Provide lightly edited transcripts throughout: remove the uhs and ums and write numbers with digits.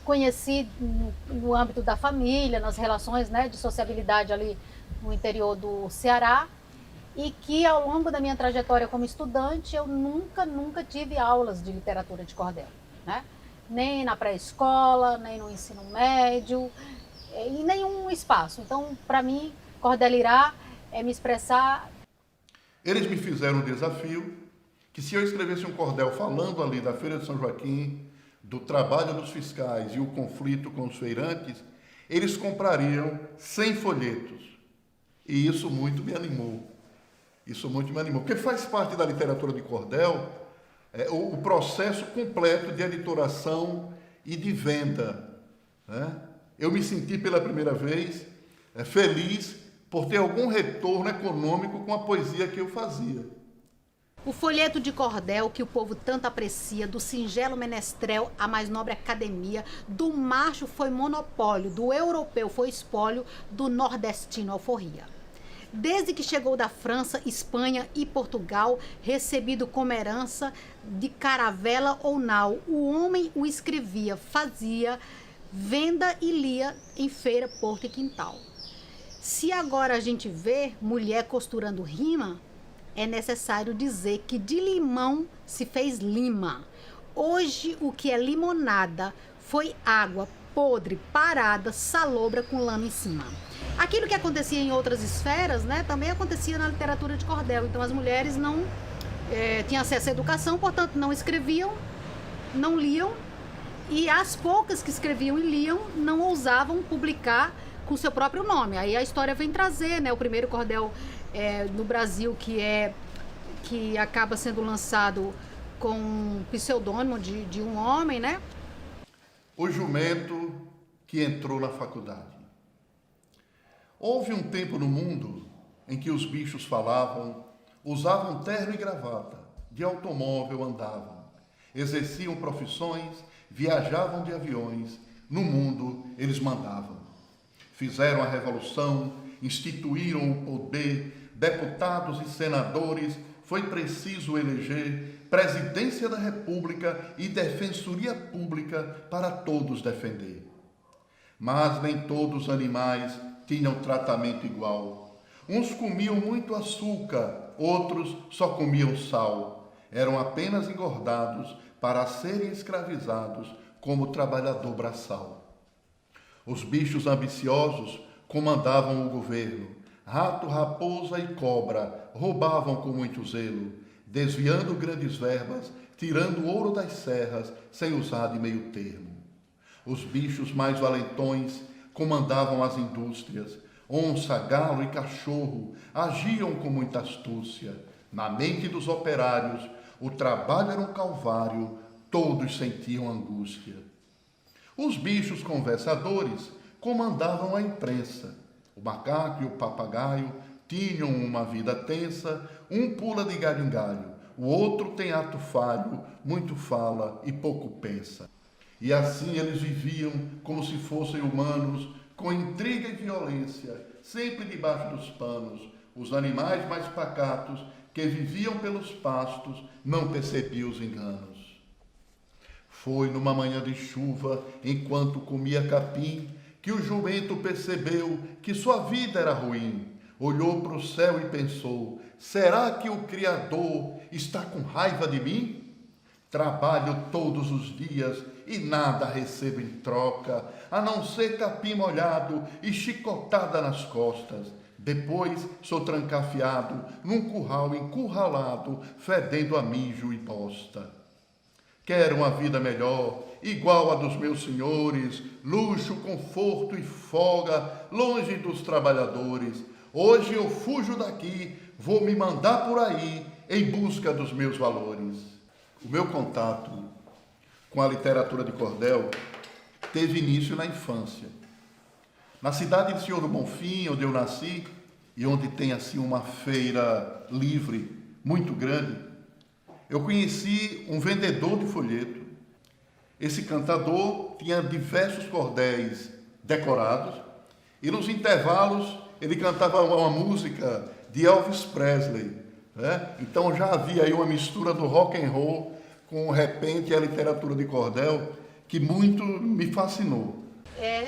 conheci no âmbito da família, nas relações, né, de sociabilidade ali no interior do Ceará, e que ao longo da minha trajetória como estudante eu nunca tive aulas de literatura de cordel, né? Nem na pré-escola, nem no ensino médio, em nenhum espaço. Então, para mim, cordelirá é me expressar. Eles me fizeram um desafio que se eu escrevesse um cordel falando ali da Feira de São Joaquim, do trabalho dos fiscais e o conflito com os feirantes, eles comprariam 100 folhetos. E isso muito me animou. Porque faz parte da literatura de cordel o processo completo de editoração e de venda, né? Eu me senti pela primeira vez feliz por ter algum retorno econômico com a poesia que eu fazia. O folheto de cordel que o povo tanto aprecia, do singelo menestrel à mais nobre academia, do macho foi monopólio, do europeu foi espólio, do nordestino alforria. Desde que chegou da França, Espanha e Portugal, recebido como herança de caravela ou nau, o homem o escrevia, fazia, venda e lia em feira, porto e quintal. Se agora a gente vê mulher costurando rima, é necessário dizer que de limão se fez lima. Hoje o que é limonada foi água podre, parada, salobra com lama em cima. Aquilo que acontecia em outras esferas, né, também acontecia na literatura de cordel. Então as mulheres não tinham acesso à educação, portanto não escreviam, não liam, e as poucas que escreviam e liam não ousavam publicar com seu próprio nome. Aí a história vem trazer, né, o primeiro cordel no Brasil que acaba sendo lançado com um pseudônimo de um homem, né? O jumento que entrou na faculdade. Houve um tempo no mundo em que os bichos falavam, usavam terno e gravata, de automóvel andavam, exerciam profissões, viajavam de aviões, no mundo eles mandavam. Fizeram a revolução, instituíram o poder, deputados e senadores, foi preciso eleger presidência da República e defensoria pública para todos defender. Mas nem todos os animais tinham tratamento igual. Uns comiam muito açúcar, outros só comiam sal. Eram apenas engordados para serem escravizados como trabalhador braçal. Os bichos ambiciosos comandavam o governo. Rato, raposa e cobra roubavam com muito zelo, desviando grandes verbas, tirando o ouro das serras, sem usar de meio termo. Os bichos mais valentões comandavam as indústrias. Onça, galo e cachorro agiam com muita astúcia. Na mente dos operários, o trabalho era um calvário, todos sentiam angústia. Os bichos conversadores comandavam a imprensa. O macaco e o papagaio tinham uma vida tensa, um pula de galho em galho, o outro tem ato falho, muito fala e pouco pensa. E assim eles viviam como se fossem humanos, com intriga e violência, sempre debaixo dos panos. Os animais mais pacatos, que viviam pelos pastos, não percebiam os enganos. Foi numa manhã de chuva, enquanto comia capim, que o jumento percebeu que sua vida era ruim. Olhou para o céu e pensou: será que o Criador está com raiva de mim? Trabalho todos os dias e nada recebo em troca, a não ser capim molhado e chicotada nas costas. Depois sou trancafiado num curral encurralado, fedendo a mijo e bosta. Quero uma vida melhor, igual a dos meus senhores, luxo, conforto e folga, longe dos trabalhadores. Hoje eu fujo daqui, vou me mandar por aí em busca dos meus valores. O meu contato com a literatura de cordel teve início na infância. Na cidade de Senhor do Bonfim, onde eu nasci, e onde tem assim uma feira livre muito grande, eu conheci um vendedor de folheto. Esse cantador tinha diversos cordéis decorados e nos intervalos ele cantava uma música de Elvis Presley, né? Então já havia aí uma mistura do rock and roll com o repente e a literatura de cordel que muito me fascinou.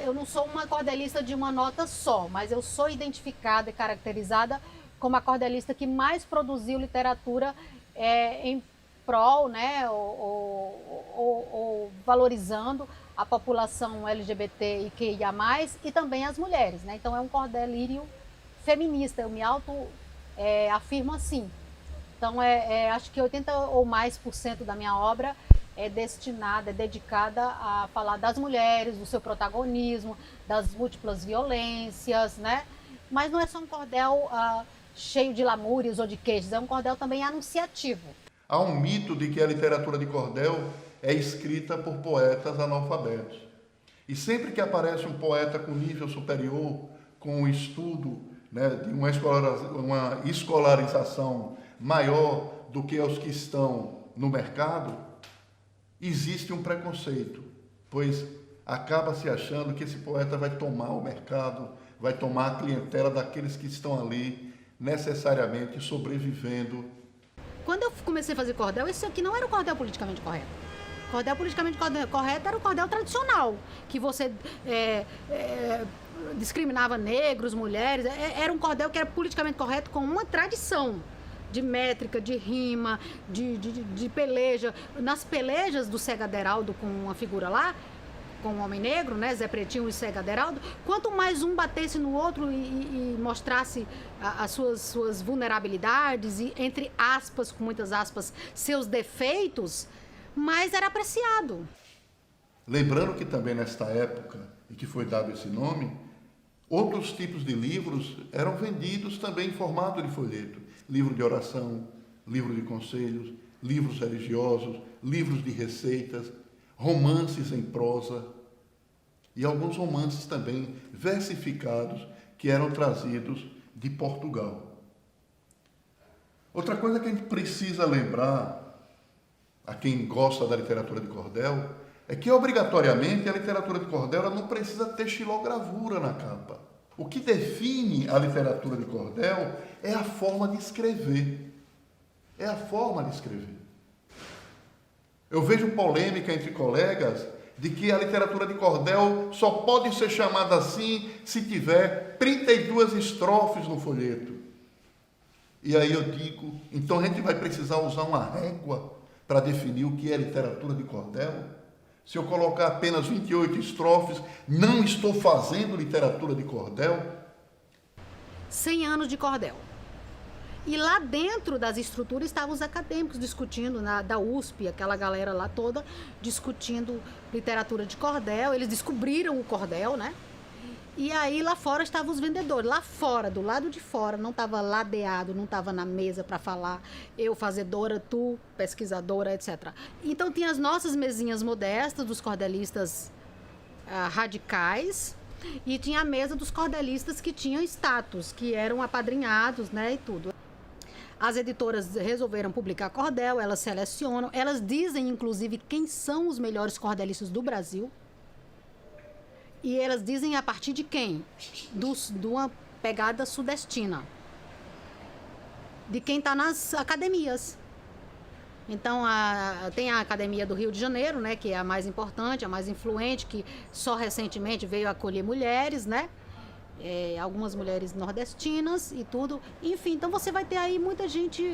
Eu não sou uma cordelista de uma nota só, mas eu sou identificada e caracterizada como a cordelista que mais produziu literatura em prol, né, ou valorizando a população LGBTQIA+, e também as mulheres, né? Então é um cordelírio feminista, eu me afirmo assim. Então acho que 80% ou mais da minha obra é dedicada a falar das mulheres, do seu protagonismo, das múltiplas violências, né? Mas não é só um cordel cheio de lamúrias ou de queixos, é um cordel também anunciativo. Há um mito de que a literatura de cordel é escrita por poetas analfabetos. E sempre que aparece um poeta com nível superior, com o estudo, né, de uma escolarização maior do que os que estão no mercado, existe um preconceito, pois acaba se achando que esse poeta vai tomar o mercado, vai tomar a clientela daqueles que estão ali necessariamente sobrevivendo. Quando eu comecei a fazer cordel, esse aqui não era o cordel politicamente correto. O cordel politicamente correto era o cordel tradicional, que você discriminava negros, mulheres. Era um cordel que era politicamente correto com uma tradição de métrica, de rima, de peleja. Nas pelejas do Cega Aderaldo com uma figura lá, com um homem negro, né, Zé Pretinho e Cega Aderaldo, quanto mais um batesse no outro e mostrasse as suas vulnerabilidades e, entre aspas, com muitas aspas, seus defeitos, mais era apreciado. Lembrando que também nesta época, em que foi dado esse nome, outros tipos de livros eram vendidos também em formato de folheto. Livro de oração, livro de conselhos, livros religiosos, livros de receitas, romances em prosa e alguns romances também versificados que eram trazidos de Portugal. Outra coisa que a gente precisa lembrar a quem gosta da literatura de cordel é que obrigatoriamente a literatura de cordel ela não precisa ter xilogravura na capa. O que define a literatura de cordel é a forma de escrever. É a forma de escrever. Eu vejo polêmica entre colegas de que a literatura de cordel só pode ser chamada assim se tiver 32 estrofes no folheto. E aí eu digo, então a gente vai precisar usar uma régua para definir o que é literatura de cordel? Se eu colocar apenas 28 estrofes, não estou fazendo literatura de cordel? 100 anos de cordel. E lá dentro das estruturas estavam os acadêmicos discutindo, da USP, aquela galera lá toda, discutindo literatura de cordel. Eles descobriram o cordel, né? E aí lá fora estavam os vendedores. Lá fora, do lado de fora, não estava ladeado, não estava na mesa para falar eu fazedora, tu pesquisadora, etc. Então tinha as nossas mesinhas modestas dos cordelistas radicais, e tinha a mesa dos cordelistas que tinham status, que eram apadrinhados, né, e tudo. As editoras resolveram publicar cordel, elas selecionam, elas dizem, inclusive, quem são os melhores cordelistas do Brasil. E elas dizem a partir de quem? De uma pegada sudestina. De quem está nas academias. Então, tem a Academia do Rio de Janeiro, né, que é a mais importante, a mais influente, que só recentemente veio acolher mulheres, né? Algumas mulheres nordestinas e tudo. Enfim, então você vai ter aí muita gente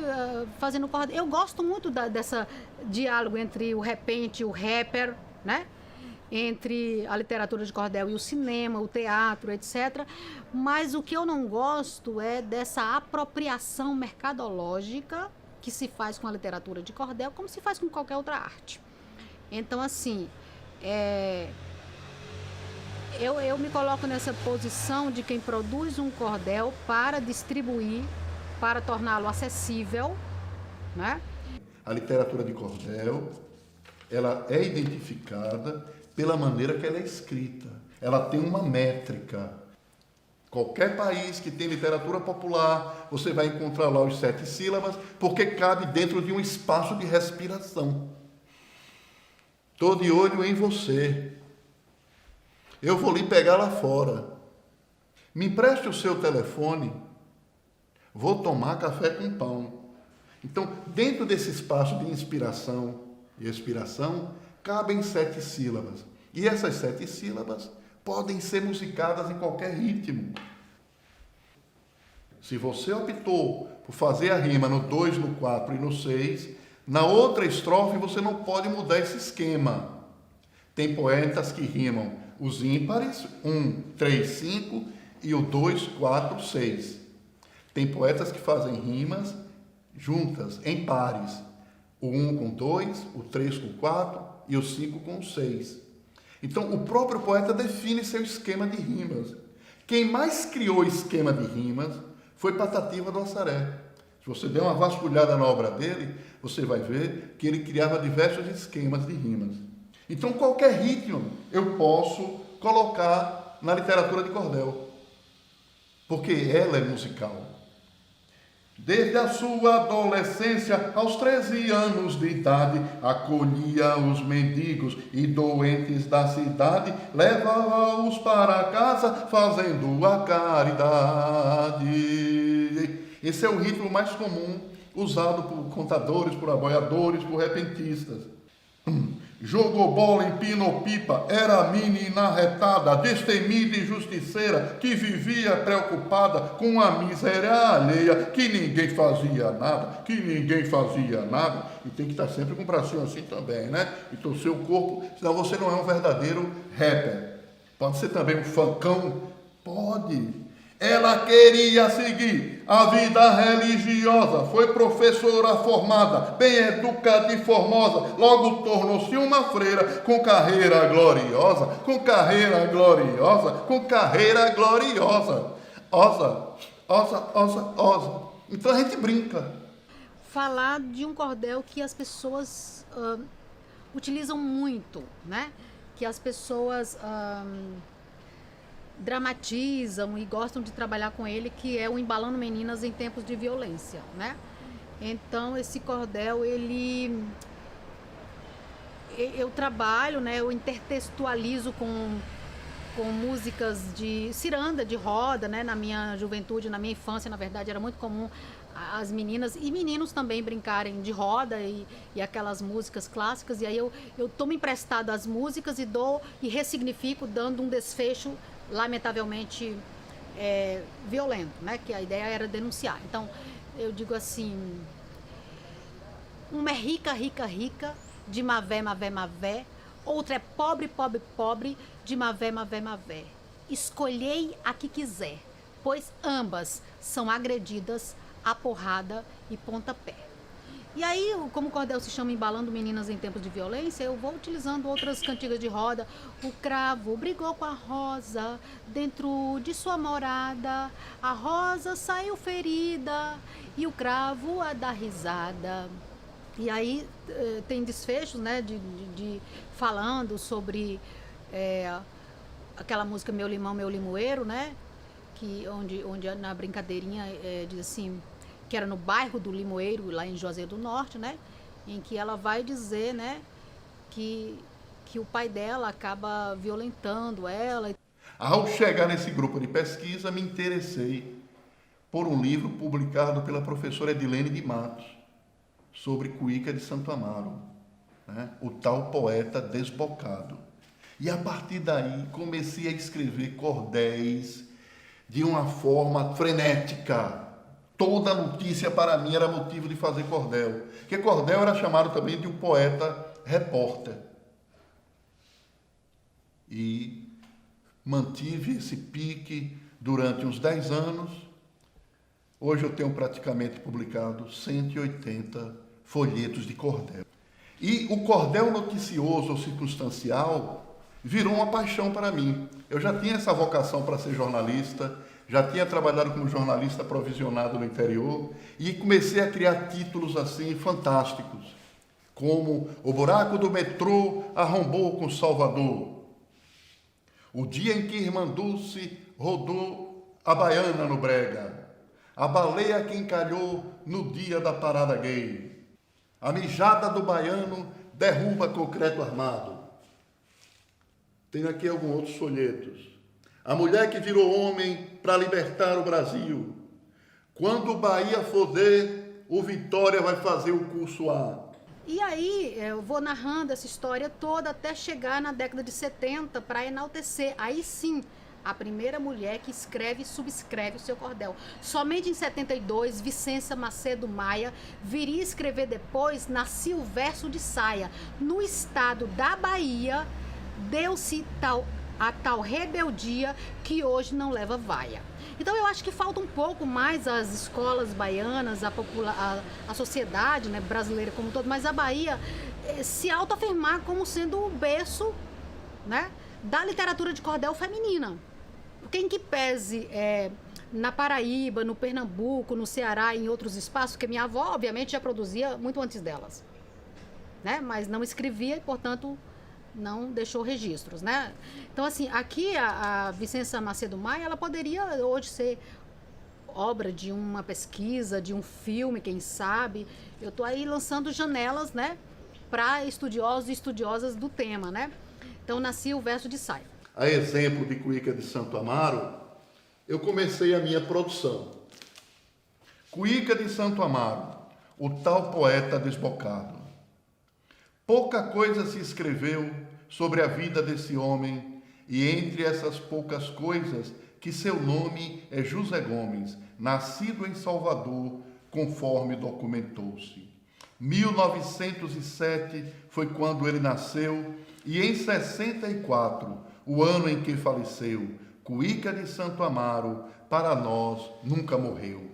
fazendo cordel. Eu gosto muito dessa diálogo entre o repente e o rapper, né? Entre a literatura de cordel e o cinema, o teatro, etc. Mas o que eu não gosto é dessa apropriação mercadológica que se faz com a literatura de cordel, como se faz com qualquer outra arte. Então, assim, eu me coloco nessa posição de quem produz um cordel para distribuir, para torná-lo acessível, né? A literatura de cordel, ela é identificada pela maneira que ela é escrita. Ela tem uma métrica. Qualquer país que tem literatura popular, você vai encontrar lá os 7 sílabas, porque cabe dentro de um espaço de respiração. Estou de olho em você. Eu vou lhe pegar lá fora. Me empreste o seu telefone. Vou tomar café com pão. Então, dentro desse espaço de inspiração e expiração, cabem 7 sílabas. E essas 7 sílabas podem ser musicadas em qualquer ritmo. Se você optou por fazer a rima no 2, no 4 e no 6, na outra estrofe você não pode mudar esse esquema. Tem poetas que rimam os ímpares, 1, 3, 5 e o 2, 4, 6. Tem poetas que fazem rimas juntas, em pares. O 1 com 2, o 3 com 4 e o 5 com 6. Então, o próprio poeta define seu esquema de rimas. Quem mais criou esquema de rimas foi Patativa do Assaré. Se você der uma vasculhada na obra dele, você vai ver que ele criava diversos esquemas de rimas. Então, qualquer ritmo eu posso colocar na literatura de cordel, porque ela é musical. Desde a sua adolescência, aos 13 anos de idade, acolhia os mendigos e doentes da cidade, levava-os para casa, fazendo a caridade. Esse é o ritmo mais comum, usado por contadores, por aboiadores, por repentistas. Jogou bola, empinou pipa, era menina retada, destemida e justiceira, que vivia preocupada com a miséria alheia, que ninguém fazia nada, E tem que estar sempre com o bracinho assim também, né? E torcer o corpo, senão você não é um verdadeiro rapper. Pode ser também um funkão? Pode. Ela queria seguir a vida religiosa, foi professora formada, bem educada e formosa, logo tornou-se uma freira com carreira gloriosa, osa. Então a gente brinca. Falar de um cordel que as pessoas utilizam muito, né? Que as pessoas dramatizam e gostam de trabalhar com ele, que é o Embalando Meninas em Tempos de Violência, né? Então, esse cordel, eu trabalho, né? Eu intertextualizo com músicas de ciranda, de roda, né? Na minha juventude, na minha infância, na verdade, era muito comum as meninas e meninos também brincarem de roda e aquelas músicas clássicas. E aí eu tomo emprestado as músicas e ressignifico, dando um desfecho lamentavelmente violento, né? Que a ideia era denunciar. Então, eu digo assim: uma é rica, de mavé, outra é pobre, de mavé. Escolhei a que quiser, pois ambas são agredidas a porrada e pontapé. E aí, como o cordel se chama Embalando Meninas em Tempos de Violência, eu vou utilizando outras cantigas de roda. O cravo brigou com a rosa dentro de sua morada, a rosa saiu ferida e o cravo a dar risada. E aí tem desfechos, né, de falando sobre aquela música Meu Limão, Meu Limoeiro, né, onde na brincadeirinha diz assim, que era no bairro do Limoeiro, lá em Juazeiro do Norte, né, em que ela vai dizer, né, que o pai dela acaba violentando ela. Ao chegar nesse grupo de pesquisa, me interessei por um livro publicado pela professora Edilene de Matos, sobre Cuíca de Santo Amaro, né? O tal poeta desbocado. E a partir daí comecei a escrever cordéis de uma forma frenética. Toda notícia para mim era motivo de fazer cordel. Porque cordel era chamado também de um poeta repórter. E mantive esse pique durante uns 10 anos. Hoje eu tenho praticamente publicado 180 folhetos de cordel. E o cordel noticioso ou circunstancial virou uma paixão para mim. Eu já tinha essa vocação para ser jornalista, já tinha trabalhado como jornalista provisionado no interior e comecei a criar títulos assim fantásticos, como O Buraco do Metrô arrombou com Salvador, O Dia em que Irmã Dulce rodou a baiana no brega, A baleia que encalhou no dia da parada gay, A mijada do baiano derruba concreto armado. Tenho aqui alguns outros folhetos. A mulher que virou homem para libertar o Brasil. Quando o Bahia foder, o Vitória vai fazer o curso A. E aí eu vou narrando essa história toda até chegar na década de 70 para enaltecer. Aí sim, a primeira mulher que escreve e subscreve o seu cordel. Somente em 72, Vicença Macedo Maia viria escrever depois Nasci o Verso de Saia. No estado da Bahia, deu-se a tal rebeldia que hoje não leva vaia. Então eu acho que falta um pouco mais as escolas baianas, a sociedade, né, brasileira como um todo, mas a Bahia se autoafirmar como sendo o berço, né, da literatura de cordel feminina. Quem que pese na Paraíba, no Pernambuco, no Ceará e em outros espaços, porque minha avó, obviamente, já produzia muito antes delas, né? Mas não escrevia e, portanto, não deixou registros, né? Então, assim, aqui a Vicença Macedo Maia, ela poderia hoje ser obra de uma pesquisa, de um filme, quem sabe. Eu estou aí lançando janelas, né, para estudiosos e estudiosas do tema, né? Então, Nasci o Verso de Saia. A exemplo de Cuíca de Santo Amaro, eu comecei a minha produção. Cuíca de Santo Amaro, o tal poeta desbocado. Pouca coisa se escreveu sobre a vida desse homem, e entre essas poucas coisas, que seu nome é José Gomes, nascido em Salvador, conforme documentou-se. 1907 foi quando ele nasceu, e em 64, o ano em que faleceu, Cuíca de Santo Amaro, para nós, nunca morreu.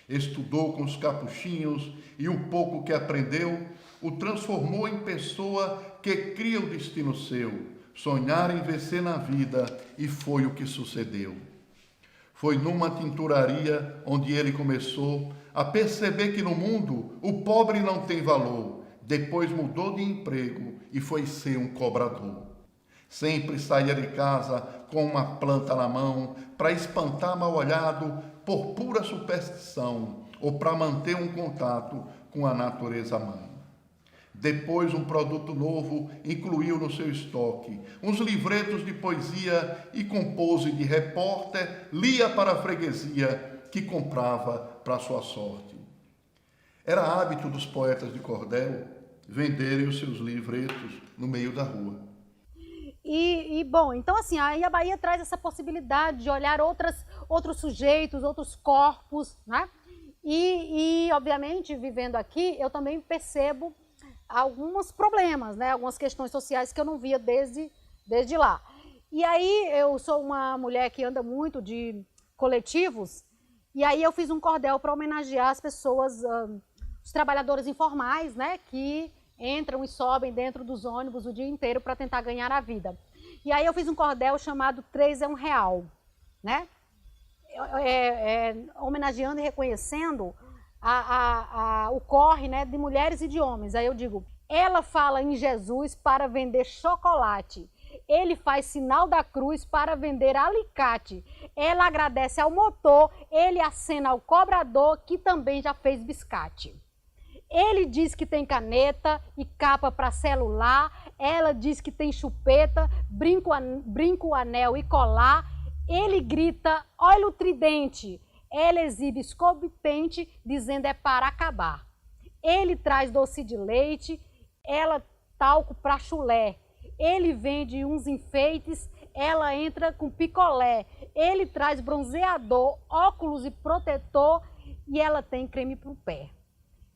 Estudou com os capuchinhos e o pouco que aprendeu o transformou em pessoa que cria o destino seu, sonhar em vencer na vida, e foi o que sucedeu. Foi numa tinturaria onde ele começou a perceber que no mundo o pobre não tem valor. Depois mudou de emprego e foi ser um cobrador. Sempre saía de casa com uma planta na mão para espantar mal-olhado por pura superstição ou para manter um contato com a natureza mãe. Depois, um produto novo incluiu no seu estoque uns livretos de poesia e, com pose de repórter, lia para a freguesia que comprava para sua sorte. Era hábito dos poetas de cordel venderem os seus livretos no meio da rua. Bom, então assim, aí a Bahia traz essa possibilidade de olhar outros sujeitos, outros corpos, né? Obviamente, vivendo aqui, eu também percebo alguns problemas, né? Algumas questões sociais que eu não via desde lá. E aí eu sou uma mulher que anda muito de coletivos, e aí eu fiz um cordel para homenagear as pessoas, os trabalhadores informais, né? Que entram e sobem dentro dos ônibus o dia inteiro para tentar ganhar a vida. E aí eu fiz um cordel chamado 3 é um real, né? Homenageando e reconhecendo o corre, né, de mulheres e de homens. Aí eu digo, ela fala em Jesus para vender chocolate. Ele faz sinal da cruz para vender alicate. Ela agradece ao motor, ele acena ao cobrador que também já fez biscate. Ele diz que tem caneta e capa para celular, ela diz que tem chupeta, brinco, anel e colar. Ele grita, olha o tridente. Ela exibe escova e pente, dizendo é para acabar. Ele traz doce de leite, ela talco para chulé. Ele vende uns enfeites, ela entra com picolé. Ele traz bronzeador, óculos e protetor, e ela tem creme para o pé.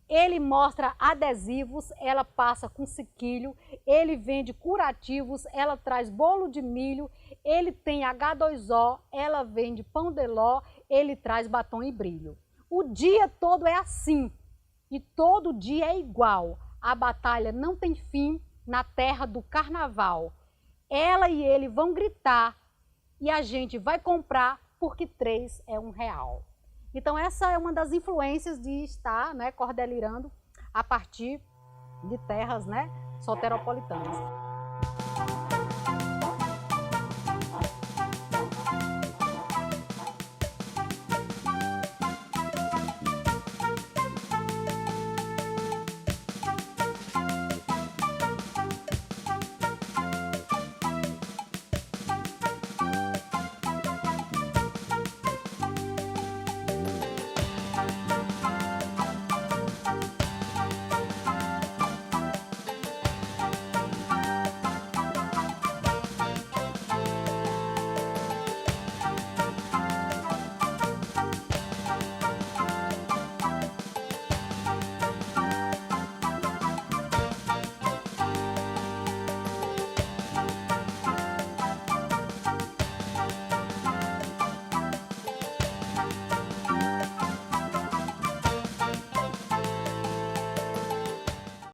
Ele mostra adesivos, ela passa com sequilho. Ele vende curativos, ela traz bolo de milho. Ele tem H2O, ela vende pão de ló. Ele traz batom e brilho. O dia todo é assim, e todo dia é igual. A batalha não tem fim na terra do carnaval. Ela e ele vão gritar, e a gente vai comprar, porque 3 é um real. Então essa é uma das influências de estar, né, cordelirando a partir de terras, né, soteropolitanas.